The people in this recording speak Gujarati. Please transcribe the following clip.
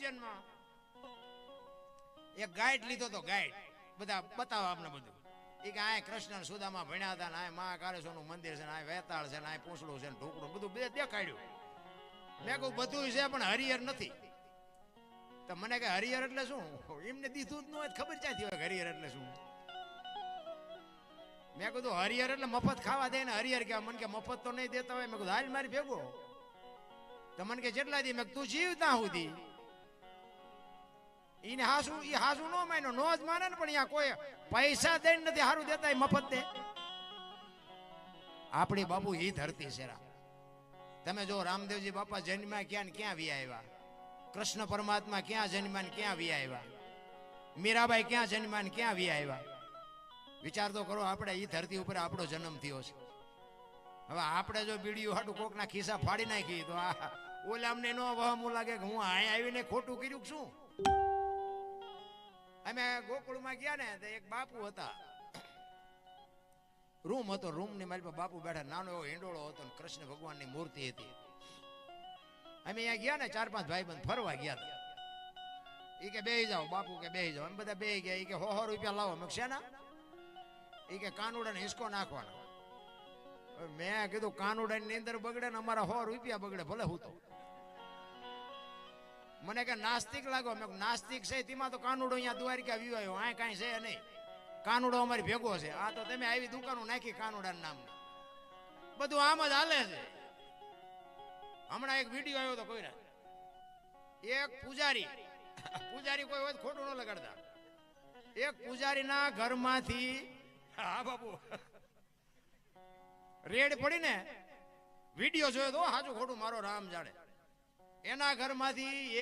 ભજનમાં એક ગાઈડ લીધો તો ગાઈડ બધા બતાવો આપણે બધું એ કે આ કૃષ્ણ સુદામા ભણ્યા હતા ને આ મહાકાળેશ્વરનું મંદિર છે ને આ વેતાળ છે ને આ પૂંછડું છે ને ઢોકળું બધું બે દેખાડ્યું. મેં કહું બધું છે પણ હરિહર નથી. તો મને કે હરિહર એટલે શું? એમને દીધું જ ન હોય ખબર ક્યાંથી હોય હરિહર એટલે શું? મેં કીધું હરિહર એટલે મફત ખાવા દે ને હરિહર કે મને કે મફત તો નહીં દેતા હોય. મેં કીધું હાલ મારી ભેગો. તો મને કે જેટલા દી મેં તું જીવતા સુધી એને હાસુ એ હાસુ નો માન્યો નો જ માને ને પણ અહીંયા કોઈ પૈસા દઈને નથી હારું દેતા મફત દે. આપણી બાપુ ઈ ધરતી શેરા. તમે જો રામદેવજી બાપા જન્મ્યા ક્યાં ને ક્યાં વી આવ્યા, કૃષ્ણ પરમાત્મા ક્યાં જન્મ્યા ને ક્યાં વી આવ્યા, મીરાબાઈ ક્યાં જન્મ્યા ને ક્યાં વી આવ્યા. વિચાર તો કરો આપણે ઈ ધરતી ઉપર આપણો જન્મ થયો છે. હવે આપણે જો બીડીયું હાટું કોકના ખિસ્સા ફાડી નાખી તો આ ઓલા અમને નો વહમું લાગે કે હું અહીંયા આવીને ખોટું કર્યું શું. અમે ગોકુળમાં ગયા ને તો એક બાપુ હતા, રૂમ હતો, રૂમ ની મારી પાસે બાપુ બેઠા, નાનો એવો હિંડોળો હતો ને કૃષ્ણ ભગવાનની મૂર્તિ હતી. અમે અહીંયા ગયા ને 4-5 ભાઈબંધ ફરવા ગયા હતા. એ કે બેહી જાઓ બાપુ કે બેહી જાઓ. અમે બધા બેહી ગયા. એ કે 100 રૂપિયા લાવો. મેં શેના? એ કે કાનુડાને હિસકો નાખવાનો. મેં કીધું કાનુડાની અંદર બગડે ને અમારા 100 રૂપિયા બગડે ભલે હું તો. મને કે નાસ્તિક લાગો. મેં નાસ્તિક છે તેમાં તો કાનુડો અહીંયા દ્વારિકા વિવાયો આ કાંઈ છે નહીં. કાનુડો અમારી ભેગો છે. આ તો તમે આવી દુકાનો નાખી કાનુડાના નામ બધું આમ જ હાલે છે. હમણાં એક વિડીયો આવ્યો તો કોઈના એક પૂજારી કોઈ હોય ખોટું ન લગાડતા. એક પૂજારીના ઘરમાંથી હા બાપુ રેડ પડીને વિડીયો જોયો તો સાચું ખોટું મારો રામ જાણે. એના ઘરમાંથી